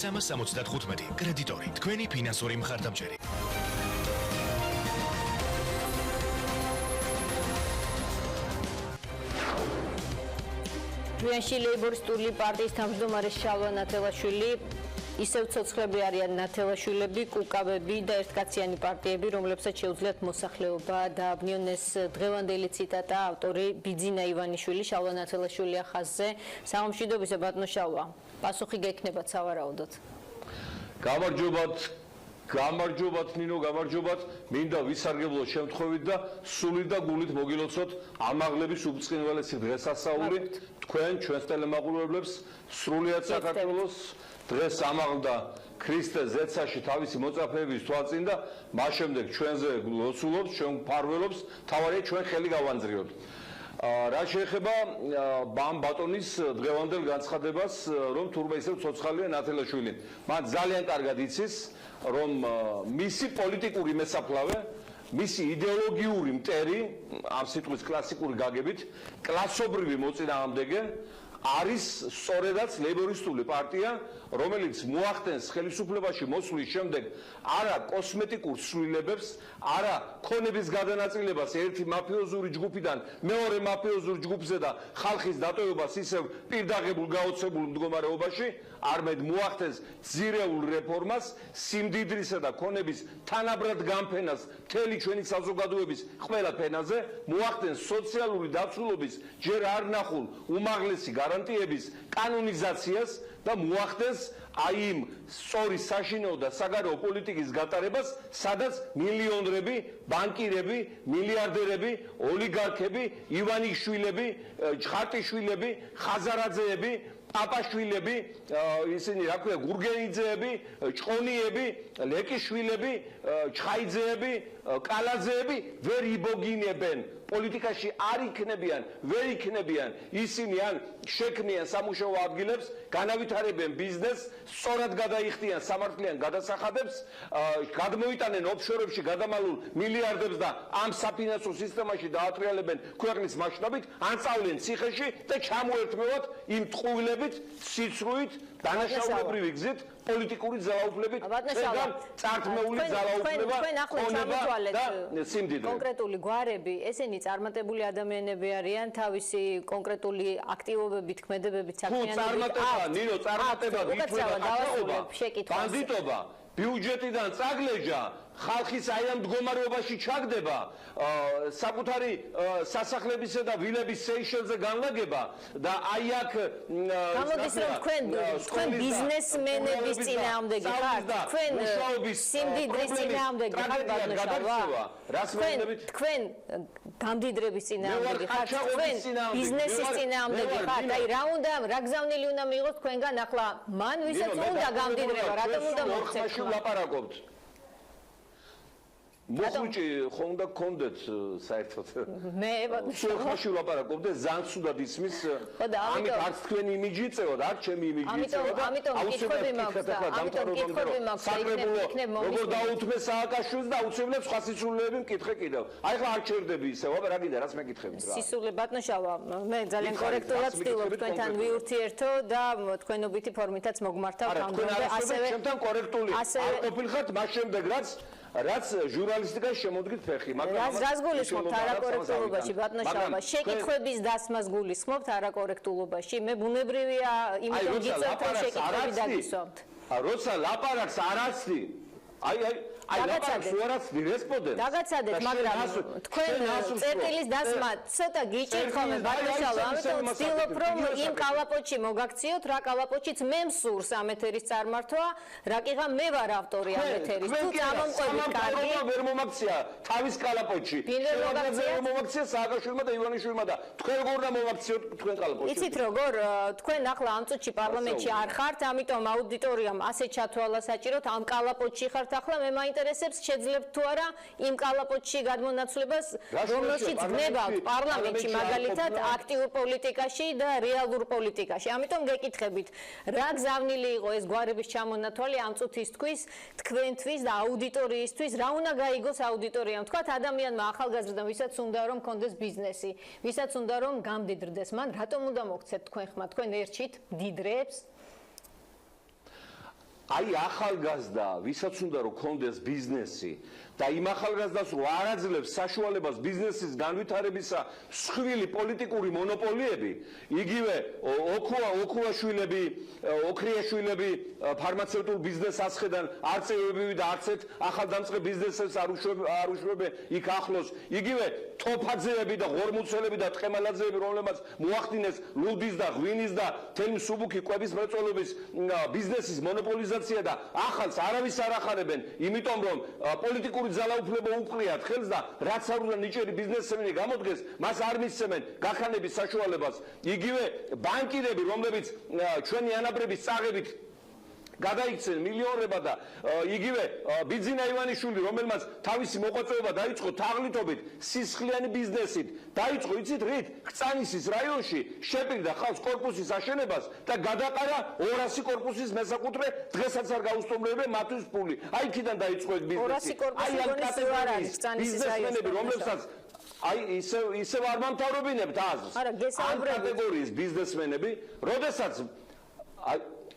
375 კრედიტორი, თქვენი ფინანსური მხარდამჭერი. Ჩვენში ლეიბორისტული პარტიის თავმჯდომარე შალვა ნათელაშვილი ისევ ცოცხლები არიან ნათელაშვილები, კუკავები და ერთკაციანი პარტიები, რომლებსაც შეუძლიათ მოსახლეობა დააბნიონ. ეს დღევანდელი ციტატა ავტორი ბიძინა ივანიშვილი შალვა ნათელაშვილის ხაზზე. სამშვიდობისა ბატონო შალვა, პასუხი გექნებათ სავარაუდოდ. გამარჯობათ ნინო, გამარჯობათ. მინდა ვისარგებლო შემთხვევით და სულით და გულით მოგილოცოთ ამაღლების უბწყინვალესი დღესასწაული თქვენ ჩვენს ტელემაყურებლებს სრულიად საქართველოს დღეს ამაღლდა ქრისტე ზეცაში თავისი მოწაფეების თვალწინ და მას შემდეგ ჩვენზე ლოცულობს, ჩვენ ფარველობს, თავარია ჩვენ ხელი გავანძრიოთ. რა შეეხება ბამ ბატონის დღევანდელ განცხადებას, რომ თურმე ისევ ცოცხალია ნათელაშვილი. მან ძალიან კარგად იცის, რომ მისი პოლიტიკური მესაფლავე, მისი იდეოლოგიური მტერი, ამ სიტყვის კლასიკური გაგებით, კლასობრივი მოწინააღმდეგე არის სწორედაც ლეიბორისტული პარტია, რომელიც მოახდენს ხელისუფლებაში მოსვლის შემდეგ არა კოსმეტიკურ ცვლილებებს, არა ქონების გადანაწილებას ერთი მაფიოზური ჯგუფიდან მეორე მაფიოზურ ჯგუფზე და ხალხის დატოვებას ისევ პირდაღებულ გაოცებულ მდგომარეობაში, არამედ მოახდენს ძირეულ რეფორმას, სიმდიდრისა და ქონების თანაბრად გამფენას მთელი ჩვენი საზოგადოების ყველა ფენაზე, მოახდენს სოციალური დაცულობის ჯერ არ ნახულ უმაღლესი გარანტიების კანონიზაციას და მოახდენს აი იმ სწორი საშინაო და საგარეო პოლიტიკის გატარებას, სადაც მილიონრები, ბანკირები, მილიარდერები, ოლიგარქები, ივანიშვილები, ჭხატიშვილები, ხაზარაძეები, პაპაშვილები, ისინი რა ქვია, გურგენიძეები, ჭყონიები, ლეკიშვილები, ჩხაიძეები, კალაძეები ვერ იბოგინებენ. პოლიტიკაში არ იქნებიან, ვერ იქნებიან. ისინი ან შექმნიან სამუშაო ადგილებს, განავითარებენ ბიზნესს, სწორად გადაიხდიან სამართლიან გადასახადებს, გადმოიტანენ ოფშორებში გადამალულ მილიარდებს და ამ საფინანსო სისტემაში დაატრიალებენ ქვეყნის მასშტაბით, ან სწავლენ ციხეში და ჩამოერთმევათ იმ ტყუილებით, სიცრუით, დანაშაულებრივი გზით, პოლიტიკური ძალაუფლებით, წართმეული ძალაუფლება, ქონება და სიმდიდრე. კონკრეტული გვარები, ესენი წარმატებული ადამიანები არიან, თავისი კონკრეტული აქტივობებით, ქმედებებით, საქმიანობით. ნინო, წარმატება ბანდიტობა, ბიუჯეტიდან წაგლეჯა, ხალხის აი ამ მდგომარეობაში ჩაგდება, საკუთარი სასახლებისა და ვილების სეიშელზე განლაგება და აი აქ გამოდის რომ თქვენ ბიზნესმენების წინააღმდეგი ხართ, თქვენ სიმდიდრის წინააღმდეგი ხართ, თქვენ გამდიდრების წინააღმდეგი ხართ, თქვენ ბიზნესის წინააღმდეგი ხართ. აი რა უნდა, რა გზავნილი უნდა მიიღოს თქვენგან ახლა მან ვისაც უნდა გამდიდრება, რატომ უნდა მოხდეს? ლაპარაკობთ. მოხუჭი ხომ და გქონდეთ საერთოდ. მე შეხმაში ვლაპარაკობ და ზანცუდად ისმის. ამით არც თქვენი იმიჯი იწევდა, არც ჩემი იმიჯი იწევდა. ამიტომ კითხვები მაქვს და როგორ დაუთმე სააკაშვილს და აუცილებლად სხვა სისულელები მკითხე კიდევ. აი ხა არ ჩერდები ისევ, აბა რა გინდა, რაც მეკითხებით რა. სისულე ბატონო შალვა, მე ძალიან კორექტულად ვცდილობ თქვენთან ვიურთიერთო და თქვენობითი ფორმითაც მოგმართავ თამდე ასევე ჩემთან კორექტული არ ყოფილხართ მას შემდეგ რაც ჟურნალისტიკას შემოდგით ფეხი, მაგრამ რას გულისხმობთ არაკორექტულობაში ბატონო შალვა? შეკითხვების დასმას გულისხმობთ არაკორექტულობაში? მე ბუნებრივია, იმიტომ გიწევთ რომ შეკითხვები დაგისვამთ. როცა ლაპარაკს არ აცდი, აი ლაპარაკს არ აცდი რესპონდენტს. დაგაცადეთ, მაგრამ თქვენ წერტილის დასმა ცოტა გიჭირხავენ ბატონო შალვა, ამიტომ ვცდილობ რომ იმ კალაპოტში მოგაქციოთ, რა კალაპოტშიც მე მსურს ამ ეთერის წარმართვა, რა კიღა მე ვარ ავტორი ამ ეთერის. თუ წამომყვებით კარგი ვერ მომაქცია თავის კალაპოტში. ვერ მომაქცია სააკაშვილმა და ივანიშვილმა და თქვენ როგორ უნდა მომაქციოთ თქვენ კალაპოტში? იცით როგორ, თქვენ ახლა ამ წუთში პარლამენტში არ ხართ, ამიტომ აუდიტორიამ ასე ჩათვალა საჭიროთ, ამ კალაპოტში ხართ ახლა, მე მაინტერესებს შეძლებთ თუ არა იმ კალაპოტში გადმონაცვლებას, რომელშიც გნებავთ პარლამენტში მაგალითად აქტიურ პოლიტიკაში და რეალურ პოლიტიკაში. ამიტომ გეკითხებით, რა გზავნილი იყო ეს გვარების ჩამონათვალი ამ წუთისთვის, თქვენთვის და აუდიტორიისთვის, რა უნდა გაიგოს აუდიტორიამ? თქვათ ადამიანმა ახალგაზრდამ, ვისაც უნდა რომ კონდეს ბიზნესი, ვისაც უნდა რომ გამდიდრდეს, მან რატომ უნდა მოგცეთ თქვენ ხმა, თქვენ ერჩით მდიდრებს? აი ახალგაზრდა, ვისაც უნდა რომ კონდეს ბიზნესი და იმ ახალგაზრდას რომ არ აძლევს საშუალებას ბიზნესის განვითარებისა მსხვილი პოლიტიკური მონოპოლიები, იგივე ოქროაშვილები, ოქრიაშვილები ფარმაცევტულ ბიზნესს ასხედან არც ეუბნები და არც ერთ ახალდამწყე ბიზნესებს არ უშვებენ იქ ახლოს, იგივე ტოფაძეები და ღორმუცელები და ტყემალაძეები, რომლებმაც მოახდინეს ლუდის და ღვინის და თემ სუბუქი კვების მრეწველობის ბიზნესის მონოპოლიზაცია და ახალს არავის არ ახარებენ, იმიტომ რომ პოლიტიკური ძალაუფლება უყრიათ ხელს და რაც არ უნდა ნიჭიერი ბიზნესმენი გამოდგეს, მას არ მისცემენ გახანების საშუალებას. იგივე ბანკირები, რომლებიც ჩვენი ანაბრების წაღებით გადაიქცნენ მილიონერება და იგივე ბიძინა ივანიშვილი, რომელმაც თავისი მოღვაწეობა დაიწყო თაღლითობით, სისხლიანი ბიზნესით, დაიწყო იცით რით? ქწანისის რაიონში შეპირდა ხალხს კორპუსის აშენებას და გადაყარა 200 კორპუსის მესაკუთრე, დღესაც არ გაუსტუმრებენ მათთვის ფული. აი იქიდან დაიწყო ეს ბიზნესი. აი ამ კატეგორიის ბიზნესმენები, რომლებსაც აი ისევ არ მომთავრობინებთ აზრს. ამ კატეგორიის ბიზნესმენები,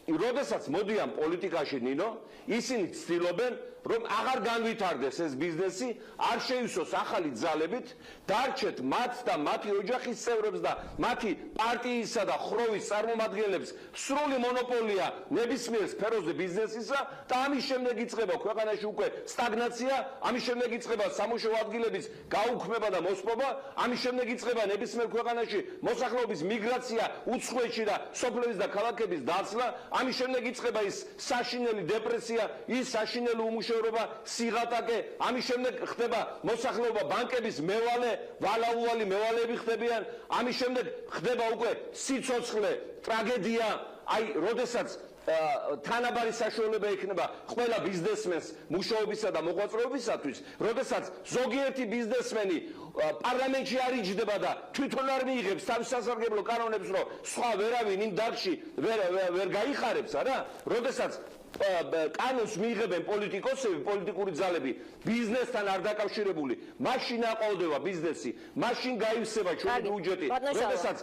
როდესაც მოდიან პოლიტიკაში ნინო, ისინი ცდილობენ რომ აღარ განვითარდეს ეს ბიზნესი, არ შეივსოს ახალი ძალებით, დარჩეთ მათ და მათი ოჯახის წევრებს და მათი პარტიისა და ხროვის წარმომადგენლებს სრული მონოპოლია ნებისმიერ სფეროზე ბიზნესისა და ამის შემდეგ იწყება ქვეყანაში უკვე სტაგნაცია, ამის შემდეგ იწყება სამუშაო ადგილების გაუქმება და მოსპობა, ამის შემდეგ იწყება ნებისმიერ ქვეყანაში მოსახლეობის მიგრაცია უცხოეთში და სოფლების და ქალაქების დაცლა, ამის შემდეგ იწყება ის საშინელი დეპრესია, ის საშინელი უმუშევრობა, სიღატაკე, ამის შემდეგ ხდება მოსახლეობა ბანკების მევალე, ვალაუვალი მევალეები ხდებიან, ამის შემდეგ ხდება უკვე სიცოცხლე, ტრაგედია, აი, როდესაც თანაბარი საშუალება ექნება ყველა ბიზნესმენს მუშაობისა და მოღვაწეობისათვის, როდესაც ზოგიერთი ბიზნესმენი პარლამენტში არ იჯდება და თვითონ არ მიიღებს თავის სასარგებლო კანონებს, რომ სხვა ვერავინ იმ დარგში ვერ გაიხარებს, არა? როდესაც კანონს მიიღებენ პოლიტიკოსები, პოლიტიკური ძალები, ბიზნესთან არ დაკავშირებული, მაშინ აყოლდება ბიზნესი, მაშინ გაივსება ჩვენი ბიუჯეტი. როდესაც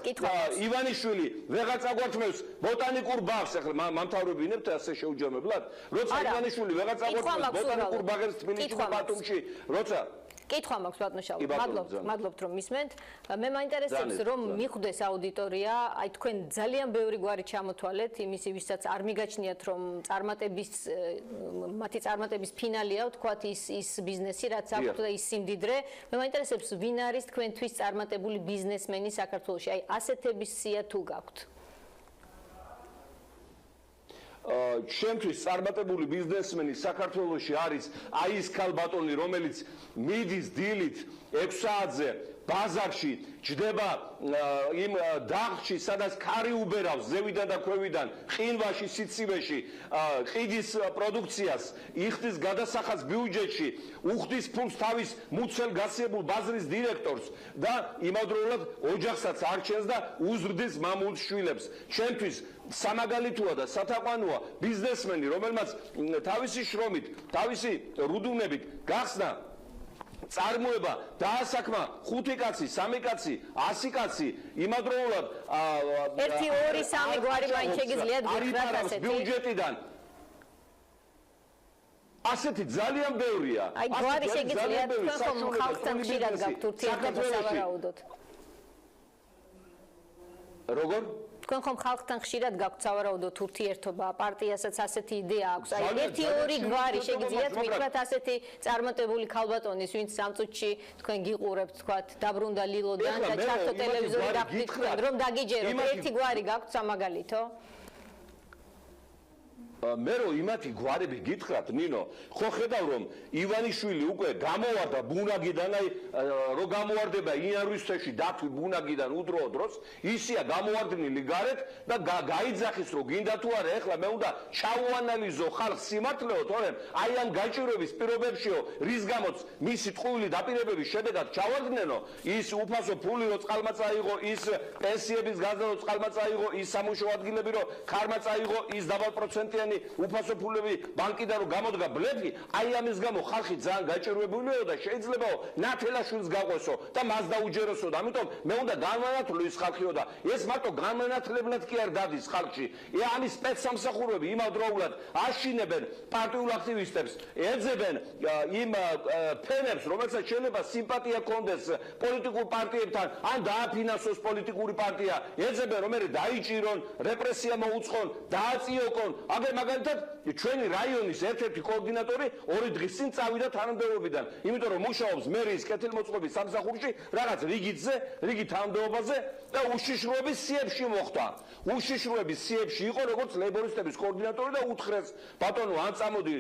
ივანიშვილი ვეღაცა გვართმევს ბოტანიკურ ბაღს, ახლა მამთავრებინებთ ასე შეუჯამებლად, როცა ივანიშვილი ვეღაცა გვართმევს ბოტანიკურ ბაღებს თბილისში და ბათუმში, როცა კითხვა მაქვს ბატონშალო, მადლობთ რომ მისმენთ. მე მაინტერესებს რომ მიხვდეს აუდიტორია, აი თქვენ ძალიან ბევრი გვარი ჩამოთვალეთ, იმისი ვისაც არ მიგაჩნიათ რომ მათი წარმატების ფინალია, ვთქვათ ის ბიზნესი, რაც აქვთ და ის სიმდიდრე. მე მაინტერესებს ვინ არის თქვენთვის წარმატებული ბიზნესმენი საქართველოში, აი ასეთების სია თუ გაქვთ? ჩემთვის წარმატებული ბიზნესმენი საქართველოში არის აი ის ქალბატონი, რომელიც მიდის დილით 6 საათზე ბაზარში, ჯდება იმ დაღში, სადაც ქარი უბერავს ზევიდან და ქვევიდან, ყინვაში, სიცივეში, ყიდის პროდუქციას, იხდის გადასახადს ბიუჯეტში, უხდის ფულს თავის მუცელ გასიებულ ბაზრის დირექტორს და იმავდროულად ოჯახსაც არჩენს და უზრდის მამულს შვილებს. ჩემთვის სამაგალითოა და სათაყვანოა ბიზნესმენი, რომელმაც თავისი შრომით, თავისი რუდუნებით გახსნა წარმოება დაასაქმა 5 კაცი, 3 კაცი, 100 კაცი, იმადროულად 1, 2, 3 გვარი მაინც შეგიძლიათ გითხრათ ასეთი ბიუჯეტიდან. ასეთი ძალიან ბევრია. აი გვარი შეგიძლიათ თქვენ ხომ ხალხთან ხშირად გაქვთ ურთიერთობა სავარაუდოდ? როგორ? თქვენ ხომ ხალხთან ხშირად გაქვთ სავარაუდოდ ურთიერთობა, პარტიასაც ასეთი იდეა აქვს. აი 1-2 გვარი შეგიძლიათ მითხრათ ასეთი წარმატებული ქალბატონის, ვინც სამწუთში თქვენ გიყურებთ, თქვათ, დაბრუნდა ლილოდან და ჩართო ტელევიზორი დახვდით თქვენ, რომ დაგიჯეროთ. ერთი გვარი გაქვთ სამაგალითო? მე რო იმათი გვარები გითხრათ, ნინო, ხო ხედავ რომ ივანიშვილი უკვე გამოვარდა ბუნაგიდან, აი რო გამოვარდება ინარვისთეში დათვი ბუნაგიდან უდროო დროს, ისია გამოვარდნილი გარეთ და გაიძახის რომ გინდა თუ არა, ეხლა მე უნდა ჩაუანალიზო ხალხს სიმართლეო, თორემ აი ამ გაჭირვების პირობებშიო, რის გამოც მისი ტყუილი დაპირებების შედეგად ჩავარდნენო, ის უფასო ფული რო წყალმა წაიღო, ის პენსიების გაზრდა რო წყალმა წაიღო, ის სამუშაო ადგილები რო ქარმა წაიღო, ის დაბალპროცენტიანი მილიონიანი უფასო ფულები ბანკიდან რომ გამოდგა ბლეფი, აი ამის გამო ხალხი ძალიან გაჭირვებულიო და შეიძლებაო ნათელაშვილს გაყვესო და მას დაუჯეროსო და ამიტომ მე უნდა განვანათლო ის ხალხიო და ეს მარტო განვანათლებლად კი არ დადის ხალხში. ამის სპეცსამსახურები იმავდროულად აშინებენ პარტიულ აქტივისტებს, ეძებენ იმ ფენებს, რომელსაც შეიძლება სიმპათია კონდეს პოლიტიკურ პარტიებთან, ან დააფინანსოს პოლიტიკური პარტია, ეძებენ რომ დაიჭირონ, რეპრესია მოუწყონ, დააწიოკონ. აგერ მაგალითად ჩვენი რაიონის ერთ-ერთი კოორდინატორი 2 დღის წინ წავიდა თანამდებობიდან, იმიტომ რომ მუშაობს მერიის კეთილმოწყობის სამსახურში, რაღაც რიგი თანამდებობაზე და უშიშროების სიებში მოხვდა. უშიშროების სიებში იყო როგორც ლეიბორისტების კოორდინატორი და უთხრეს ბატონო ან წამოდი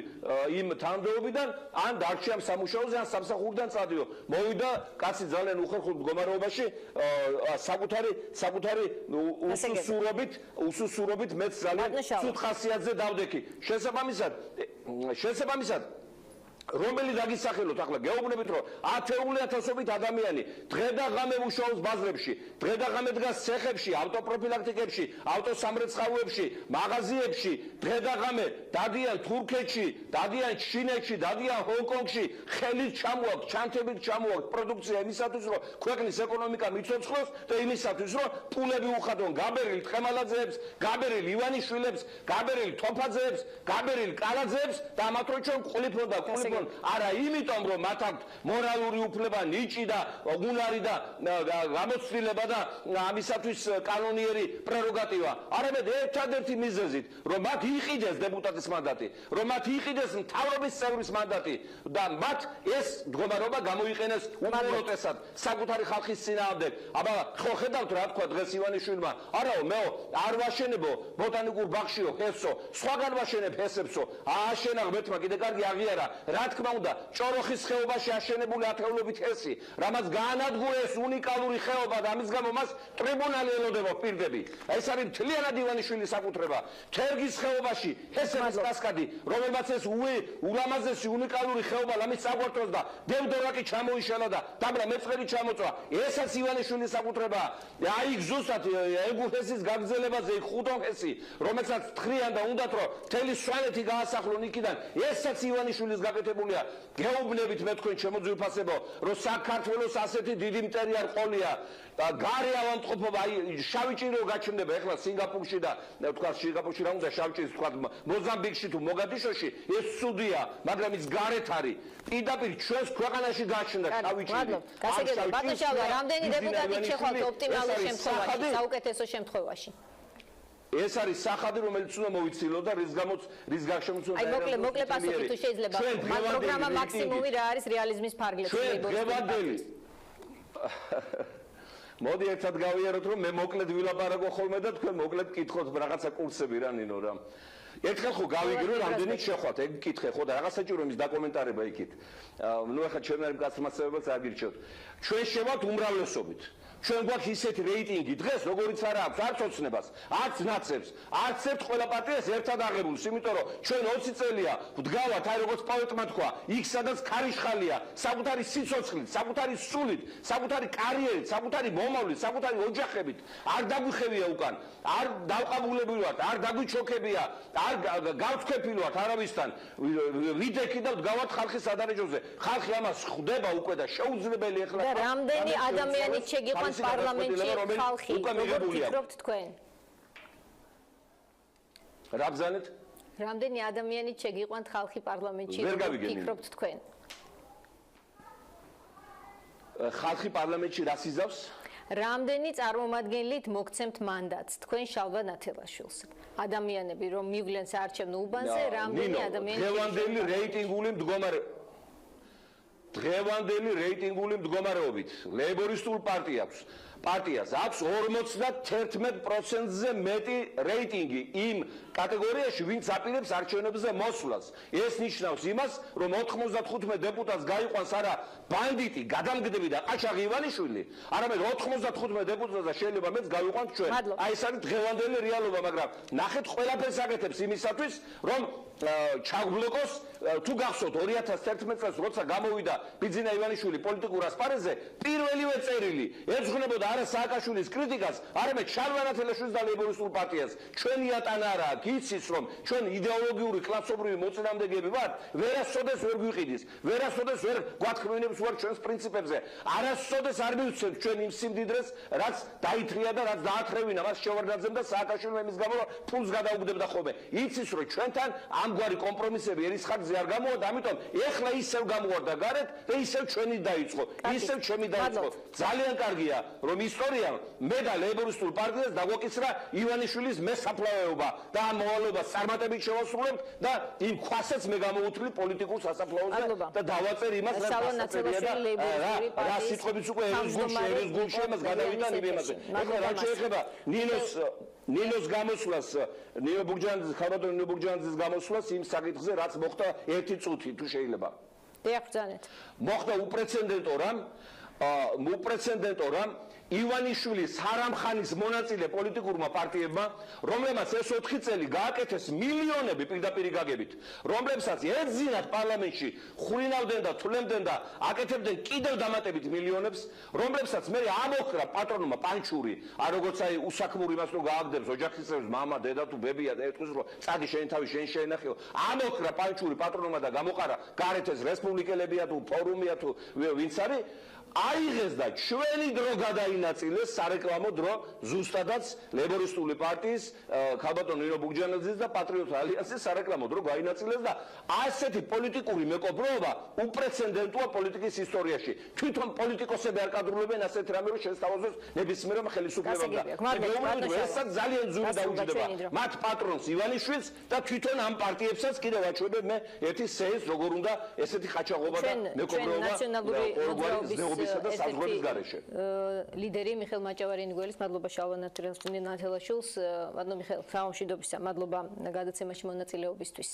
იმ თანამდებობიდან, ან დარჩი ამ სამუშაოზე, ან სამსახურიდან წადიო. მოვიდა კაცი ძალიან უხერხულ მდგომარეობაში, საკუთარი უსუსურობით მეც ძალიან ცუდ ხასიათზე დავდექი. შესაბამისად რომელი დაგისახელოთ ახლა გეუბნებით რომ ათეულათასობით ადამიანი დღე და ღამე მუშაობს ბაზრებში, დღე და ღამე დგას ცეხებში, ავტოპროფილაქტიკებში, ავტოსამრეცხაოებში, მაღაზიებში, დღე და ღამე დადიან თურქეთში, დადიან ჩინეთში, დადიან ჰონკონგში, ხელით ჩამოაქვთ, ჩანთებით ჩამოაქვთ პროდუქცია იმისათვის რომ ქვეყნის ეკონომიკა მიცოცხლოს და იმისათვის რომ პულები უხადონ გაბერილ თხემალაძეებს, გაბერილ ივანიშვილებს, გაბერილ თოფაძეებს, გაბერილ კალაძეებს და ამათ რო ჩვენ ყოლიფონ და ყოლიფონ არა იმიტომ რომ მათ აქვთ მორალური უფლება, ნიჭი და უნარი და გამოცდილება და ამისათვის კანონიერი პრეროგატივა, არამედ ერთადერთი მიზეზით რომ მათ იყიდეს დეპუტატის მანდატი, რომ მათ იყიდეს მთავრობის წევრის მანდატი და მათ ეს მდგომარეობა გამოიყენეს უპროტესტად საკუთარი ხალხის წინააღმდეგ. აბა ხო ხედავთ რა თქვა დღეს ივანიშვილმა, არაო მეო არ ვაშენებო ბოტანიკურ ბაღშიო ჰესო, სხვაგან ვაშენებ ჰესებსო, ააშენა ღმერთმა კიდე კარგი აღიარა. რა თქმა უნდა, ჭოროხის ხეობაში აშენებული ათეულობით ჰესი, რამაც გაანადგურეს უნიკალური ხეობა და ამის გამო მას ტრიბუნალი ელოდება პირდები. ეს არის მთლიანად ივანიშვილის საკუთრება. თერგის ხეობაში ჰესების კასკადი, რომელმაც ეს ულამაზესი უნიკალური ხეობა ლამის საგვარტოს და ბევდორაკი ჩამოიშალა და დაბრა მეწყერი ჩამოწვა. ესაც ივანიშვილის საკუთრება. აი ზუსტად ეგუჰესის გაგრძელებაზე ხუდონ ჰესი, რომელსაც თხრიან და უნდათ რომ მთელი სვანეთი გაასახლონ იქიდან, ესაც ივანიშვილის გაკეთებულია. გეუბნებით მე თქვენ შემოძვირფასებო, რომ საქართველოს ასეთი დიდი მტერი არ ყოლია. გარე ავადმყოფობა, აი შავი ჭირო გაჩნდება ეხლა სინგაპურში და თქვა სინგაპურში რა უნდა შავი ჭირი თქვა მოზამბიკში თუ მოგადიშოში, ეს სუდია, მაგრამ ის გარეთ არის. პირდაპირ ჩვენს ქვეყანაში გაჩნდა შავი ჭირი. ბატონო, რამდენი დეპუტატი შეხვდათ ოპტიმალურ შემთხვევაში, საუკეთესო შემთხვევაში? ეს არის სახადი, რომელიც უნდა მოვიცილო და რის გამოც რის გარშემოც უნდა მოკლე პასუხი თუ შეიძლება. მაგ პროგრამა მაქსიმუმი რა არის რეალიზმის ფარგლებში? მოდი ერთად გავიაროთ რომ მე მოკლედ ვილაპარაკო ხოლმე და თქვენ მოკლედ კითხოთ რაღაცა კურსები რა ნინო რა. ერთხელ ხო გავიგრო რამდენიც შეხვათ ეგ კითხე ხო და რაღაცა ჭირო იმის დაკომენტარება იქით. ნუ ახლა ჩვენ არ გასმასებელს აგირჩევთ. ჩვენ შევართ უმრავლესობით. ჩვენ გვაქვს ისეთი რეიტინგი დღეს, როგორიც არა აქვს არც ოცნებას, არც ნაცებს, არც ერთ ყველა პარტიას ერთად აღებულს, იმიტომ რომ ჩვენ 20 წელია ვდგავართ, აი როგორც პოეტმა თქვა, იქ სადაც ქარიშხალია, საკუთარი სიცოცხლით, საკუთარი სულით, საკუთარი კარიერით, საკუთარი მომავლით, საკუთარი ოჯახებით, არ დაგვიხევია უკან, არ დავყაბულები ვართ, არ დაგვიჩოქებია, არ გავწქეფილვართ არავისთან, ვიდექი და ვდგავართ ხალხის სადარაჯოზე. ხალხი ამას ხვდება უკვე და შეუძლებელი ეხლა. და რამდენი ადამიანი შეგიყვანს პარლამენტში ხალხი, როგორ ფიქრობთ თქვენ? რა ბრძანეთ? რამდენი ადამიანი შეგიყვანთ ხალხი პარლამენტში, როგორ ფიქრობთ თქვენ? ხალხი პარლამენტში რას იზავს? რამდენი წარმომადგენლით მოგცემთ მანდატს თქვენ შალვა ნათელაშვილს? ადამიანები რომ მივლენ საარჩევნო უბანზე, რამდენი ადამიანი დღევანდელი რეიტინგული მდგომარეობით ლეიბორისტულ პარტიას აქვს 51%-ზე მეტი რეიტინგი იმ კატეგორიაში, ვინც აპირებს არჩევნებზე მოსვლას. ეს ნიშნავს იმას, რომ 95 დეპუტატს გაიყვანს არა ბანდიტი, გადამგდები და ყაჩაღი ივანიშვილი, არამედ 95 დეპუტატს შეიძლება მეც გავიყვანთ ჩვენ. აი ეს არის დღევანდელი რეალობა, მაგრამ ნახეთ ყველაფერს აკეთებს იმისათვის, რომ ჩაგვბლოკოს თუ გახსოვთ 2011 წელს როცა გამოვიდა ბიძინა ივანიშვილი პოლიტიკურ ასპარეზზე, პირველივე წერილი ეძღვნებოდა არა სააკაშვილის კრიტიკას, არამედ შალვა-ნათელაშვილის და ლეიბორისტულ პარტიას. ჩვენი ატანა არა აქ, იცის რომ ჩვენ იდეოლოგიური კლასობრივი მოწინააღმდეგეები ვართ, ვერასოდეს ვერ გვიყიდის, ვერასოდეს ვერ გვათქმევინებს ვარ ჩვენს პრინციპებზე. არასოდეს არ მივცემთ ჩვენ იმ სიმდიდრეს, რაც დაითრია და რაც დაათრევინა მას შევარდნაძემ და სააკაშვილმა იმის გამო ფულს გადაუგდებდა ხოლმე. იცის რომ ჩვენთან ამგვარი კომპრომისები ერისხარჯზე არ გამოვარდა, ამიტომ ეხლა ისევ გამოვარდა გარეთ და ისევ ჩვენი დაიწყო, ისევ ჩემი დაიწყო. ძალიან კარგია რომ ისტორიამ მე და ლეიბორისტულ პარტიას დაგვაკისრა ივანიშვილის მესაფლავეობა და ამ მოვალეობას წარმატებით შევასრულებთ და იმ ქვასეც მე გამოუთვლი პოლიტიკურ სასაფლაოზე და დავაწერ იმას რა სიტყვებიც უკვე ერის გულში იმას გადავიტანები იმაზე. ეხლა რა შეეხება ნინოს გამოსვლას, ნინო ბურჯანაძის ხალბატონ ნინო ბურჯანაძის გამოსვლას იმ საკითხზე რაც მოხდა 1 წუთი თუ შეიძლება. დიახბრძანეთ. მოხდა უპრეცედენტო რამ ივანიშვილი სარამხანის მონაწილე პოლიტიკურმა პარტიებმა, რომლებმაც ეს 4 წელი გააკეთეს მილიონები პირდაპირ გაგებით, რომლებსაც ეძინათ პარლამენტში, ხვრინავდნენ და თვლებდნენ და აკეთებდნენ კიდევ დამატებით მილიონებს, რომლებსაც მე ამოხრა პატრონმა პანჩური, არ როგორც აი უსაქმურ იმას რომ გააგდებს ოჯახის წევრს, მამა, დედა თუ ბებია და ეთქვის რომ წადი შენი თავი შენ შეენახეო, ამოხრა პანჩური პატრონმა და გამოყარა გარეთ ეს რესპუბლიკელებია თუ ფორუმია თუ ვინც არის აიღეს და ჩვენი დრო გადაინაწილეს სარეკლამო დრო ზუსტადაც ლეიბორისტული პარტიის ხალბატონ ნინო ბურჯანაძის და პატრიოტთა ალიანსის სარეკლამო დრო გაინაწილეს და ასეთი პოლიტიკური მეკობრეობა უპრეცედენტოა პოლიტიკის ისტორიაში. თვითონ პოლიტიკოსები არ კადრულებენ ასეთ რამე რომ შესთავაზოს ნებისმიერმა ხელისუფლებამ და ესაც ძალიან ძვირი დაუჯდება მათ პატრონს ივანიშვილს და თვითონ ამ პარტიებსაც კიდევ აჩვენებ მე ერთი სეის როგორ უნდა ესეთი ხაჩაღობა და მეკობრეობა ლიდერი მიხეილ მაჭავარიენგველის, მადლობა შალვა-ნათელაშვილს, მადლობა მიხეილ ხაომშვიდობისა, მადლობა გადაცემაში მონაწილეობისთვის.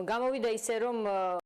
გამოვიდა ისე რომ